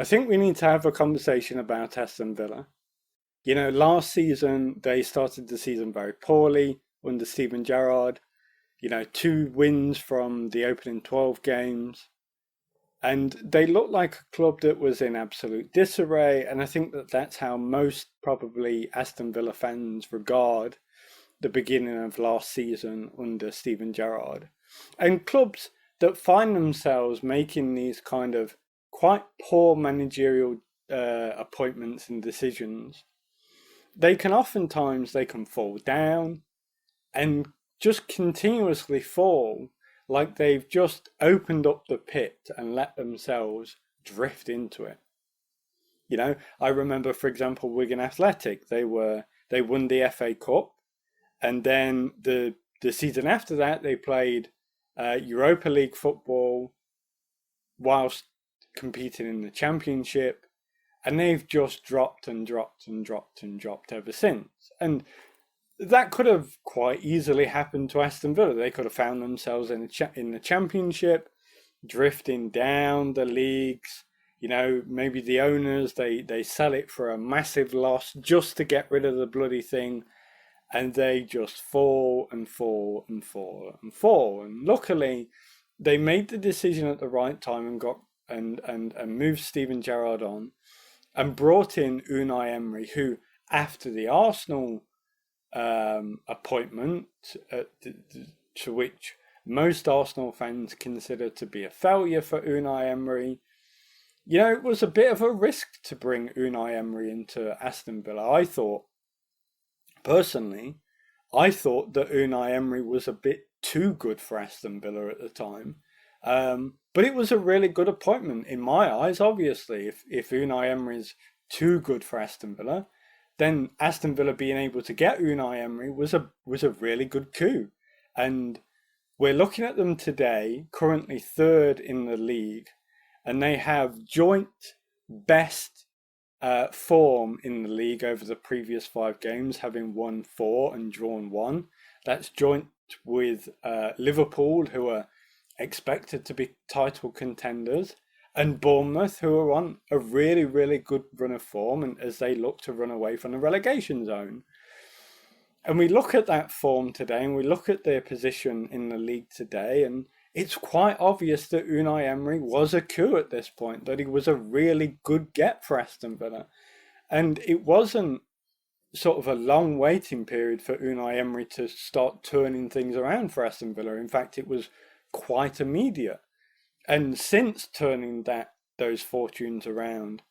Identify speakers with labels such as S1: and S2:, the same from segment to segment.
S1: I think we need to have a conversation about Aston Villa. You know, last season they started the season very poorly under Steven Gerrard. You know, 2 wins from the opening 12 games. And they looked like a club that was in absolute disarray. And I think that that's how most probably Aston Villa fans regard the beginning of last season under Steven Gerrard. And clubs that find themselves making these kind of quite poor managerial appointments and decisions, they can oftentimes they can fall down and just continuously fall, like they've just opened up the pit and let themselves drift into it. You know, I remember, for example, Wigan Athletic. They won the FA Cup, and then the season after that they played Europa League football whilst competing in the Championship, and they've just dropped and dropped and dropped and dropped ever since. And that could have quite easily happened to Aston Villa. They could have found themselves in the Championship, drifting down the leagues. You know, maybe the owners they sell it for a massive loss just to get rid of the bloody thing, and they just fall and fall and fall and fall. And luckily, they made the decision at the right time and got and moved Steven Gerrard on, and brought in Unai Emery, who after the Arsenal appointment, to which most Arsenal fans consider to be a failure for Unai Emery. You know, it was a bit of a risk to bring Unai Emery into Aston Villa. Personally, I thought that Unai Emery was a bit too good for Aston Villa at the time. But it was a really good appointment in my eyes, obviously. If Unai Emery's too good for Aston Villa, then Aston Villa being able to get Unai Emery was a really good coup. And we're looking at them today, currently third in the league, and they have joint best form in the league over the previous 5 games, having won 4 and drawn 1. That's joint with Liverpool, who are expected to be title contenders, and Bournemouth, who are on a really, really good run of form, and as they look to run away from the relegation zone. And we look at that form today, and we look at their position in the league today, and it's quite obvious that Unai Emery was a coup at this point, that he was a really good get for Aston Villa. And it wasn't sort of a long waiting period for Unai Emery to start turning things around for Aston Villa. In fact, it was quite immediate. And since turning those fortunes around,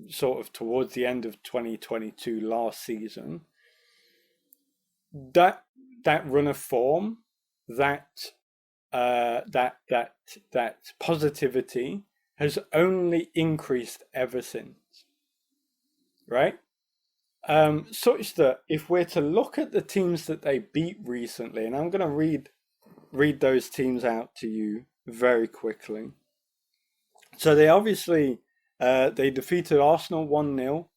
S1: sort of towards the end of 2022 last season, that run of form, that positivity has only increased ever since, right? Such that if we're to look at the teams that they beat recently, and I'm going to read those teams out to you very quickly. So they obviously they defeated Arsenal 1-0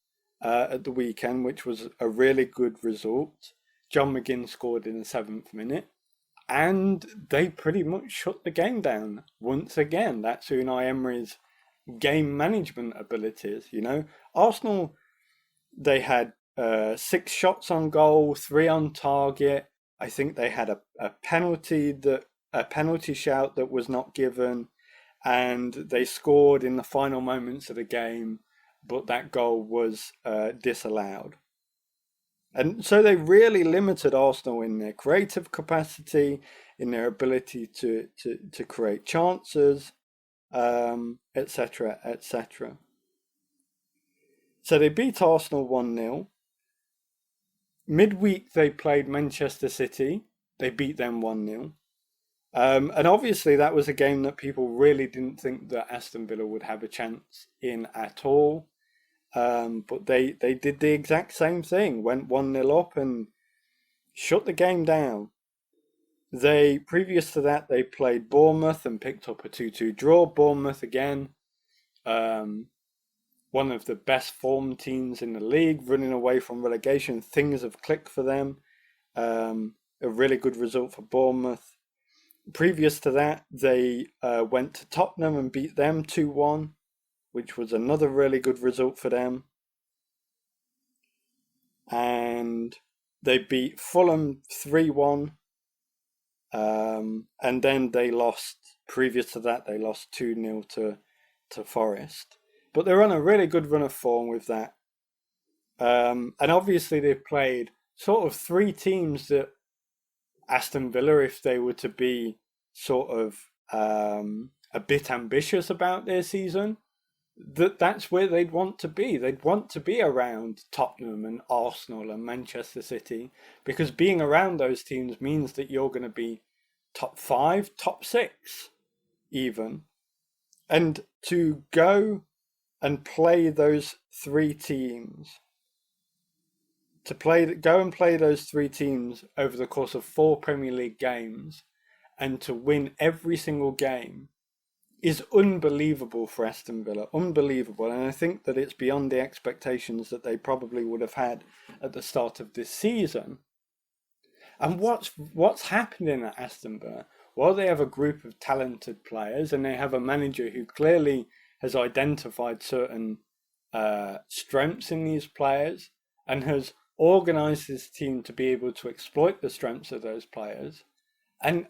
S1: at the weekend, which was a really good result. John McGinn scored in the 7th minute, and they pretty much shut the game down once again. That's Unai Emery's game management abilities. You know, Arsenal, they had 6 shots on goal, 3 on target. I think they had a penalty shout that was not given, and they scored in the final moments of the game, but that goal was disallowed. And so they really limited Arsenal in their creative capacity, in their ability to create chances, etc., etc. So they beat Arsenal 1-0. Midweek they played Manchester City. They beat them 1-0. And obviously that was a game that people really didn't think that Aston Villa would have a chance in at all. But they did the exact same thing, went 1-0 up and shut the game down. Previous to that, they played Bournemouth and picked up a 2-2 draw. Bournemouth again, one of the best formed teams in the league, running away from relegation. Things have clicked for them. A really good result for Bournemouth. Previous to that, they went to Tottenham and beat them 2-1, which was another really good result for them. And they beat Fulham 3-1. And then they lost, previous to that, they lost 2-0 to Forest. But they're on a really good run of form with that. And obviously they've played sort of three teams that Aston Villa, if they were to be sort of a bit ambitious about their season, that's where they'd want to be. They'd want to be around Tottenham and Arsenal and Manchester City, because being around those teams means that you're going to be top 5, top 6 even. And to go and play those three teams, go and play those three teams over the course of 4 Premier League games and to win every single game is unbelievable for Aston Villa. Unbelievable. And I think that it's beyond the expectations that they probably would have had at the start of this season. And what's happening at Aston Villa? Well, they have a group of talented players and they have a manager who clearly has identified certain strengths in these players and has organised his team to be able to exploit the strengths of those players and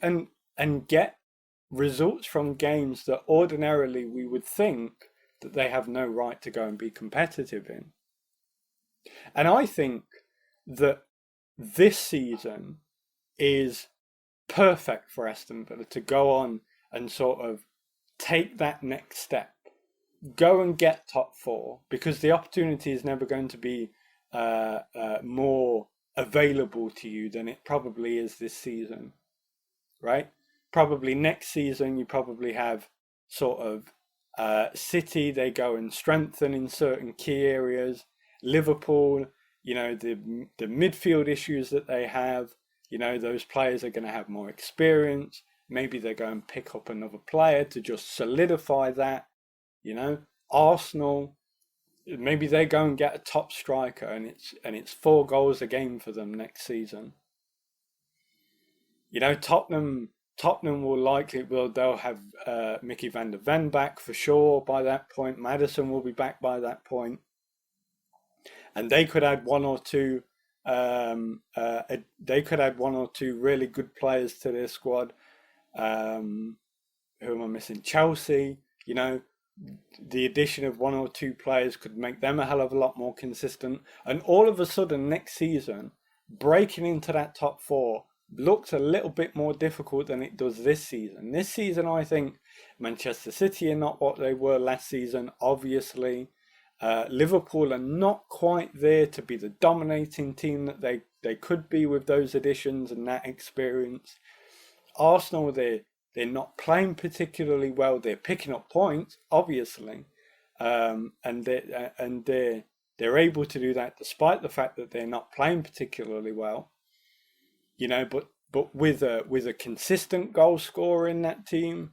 S1: get results from games that ordinarily we would think that they have no right to go and be competitive in. And I think that this season is perfect for Aston Villa to go on and sort of take that next step, go and get top 4, because the opportunity is never going to be more available to you than it probably is this season, right? Probably next season you probably have sort of City, they go and strengthen in certain key areas. Liverpool, the midfield issues that they have, those players are going to have more experience. Maybe they go and pick up another player to just solidify that. Arsenal, maybe they go and get a top striker and it's 4 goals a game for them next season. Tottenham they'll have Mickey van der Ven back for sure by that point. Maddison will be back by that point. And they could add one or two really good players to their squad. Who am I missing? Chelsea, the addition of 1 or 2 players could make them a hell of a lot more consistent. And all of a sudden next season, breaking into that top 4 looks a little bit more difficult than it does this season. This season, I think Manchester City are not what they were last season, obviously. Liverpool are not quite there to be the dominating team that they could be with those additions and that experience. Arsenal, they're not playing particularly well. They're picking up points, obviously, and they're able to do that despite the fact that they're not playing particularly well. But with a consistent goal scorer in that team,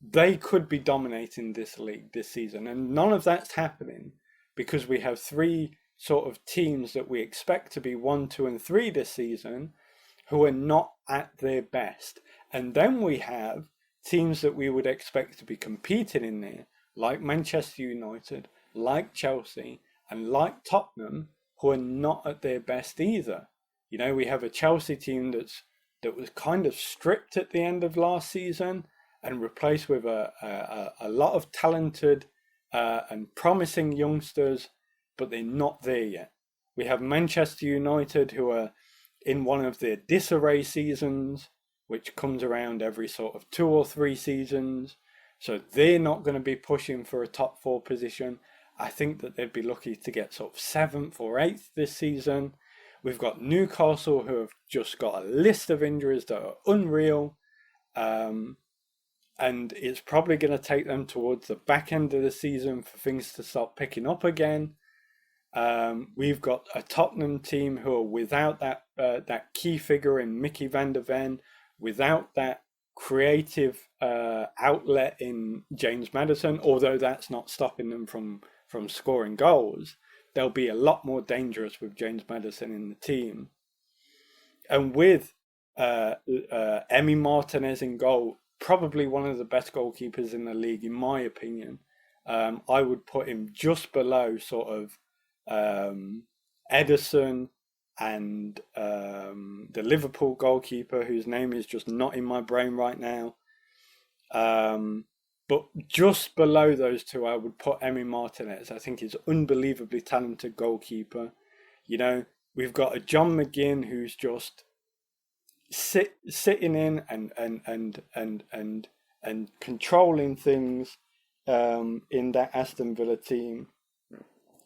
S1: they could be dominating this league this season, and none of that's happening because we have 3 sort of teams that we expect to be 1, 2, and 3 this season who are not at their best. And then we have teams that we would expect to be competing in there, like Manchester United, like Chelsea, and like Tottenham, who are not at their best either. We have a Chelsea team that was kind of stripped at the end of last season and replaced with a lot of talented and promising youngsters, but they're not there yet. We have Manchester United, who are in one of their disarray seasons, which comes around every sort of 2 or 3 seasons. So they're not going to be pushing for a top 4 position. I think that they'd be lucky to get sort of 7th or 8th this season. We've got Newcastle, who have just got a list of injuries that are unreal. And it's probably going to take them towards the back end of the season for things to start picking up again. We've got a Tottenham team who are without that key figure in Mickey van der Ven, without that creative outlet in James Maddison, although that's not stopping them from scoring goals. They'll be a lot more dangerous with James Maddison in the team. And with Emi Martinez in goal, probably one of the best goalkeepers in the league, in my opinion. I would put him just below sort of Ederson and the Liverpool goalkeeper, whose name is just not in my brain right now. But just below those two, I would put Emi Martinez. I think he's an unbelievably talented goalkeeper. You know, we've got a John McGinn who's just sitting in and controlling things in that Aston Villa team.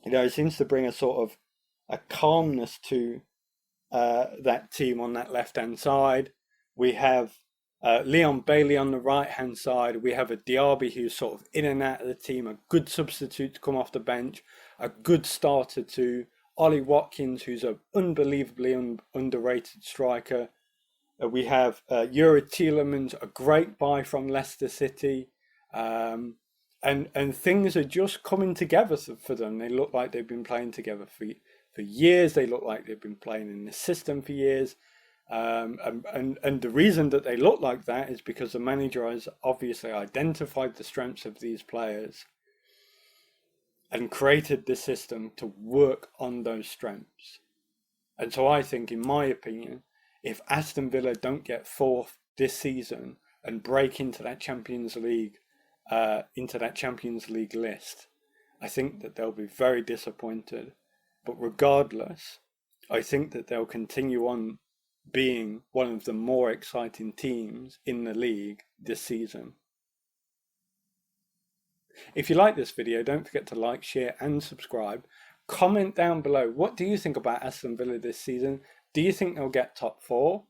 S1: You know, it seems to bring a sort of a calmness to that team on that left-hand side. We have Leon Bailey on the right-hand side. We have a Diaby who's sort of in and out of the team, a good substitute to come off the bench, a good starter to Ollie Watkins, who's an unbelievably underrated striker. We have Yuri Tielemans, a great buy from Leicester City. And things are just coming together for them. They look like they've been playing together for years. They look like they've been playing in the system for years. And the reason that they look like that is because the manager has obviously identified the strengths of these players and created the system to work on those strengths. And so I think, in my opinion, if Aston Villa don't get fourth this season and break into that Champions League list, I think that they'll be very disappointed. But regardless, I think that they'll continue on being one of the more exciting teams in the league this season. If you like this video, don't forget to like, share and subscribe. Comment down below, what do you think about Aston Villa this season? Do you think they'll get top 4?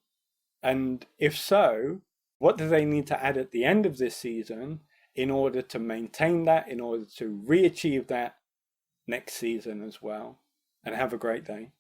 S1: And if so, what do they need to add at the end of this season in order to maintain that, in order to re-achieve that next season as well? And have a great day.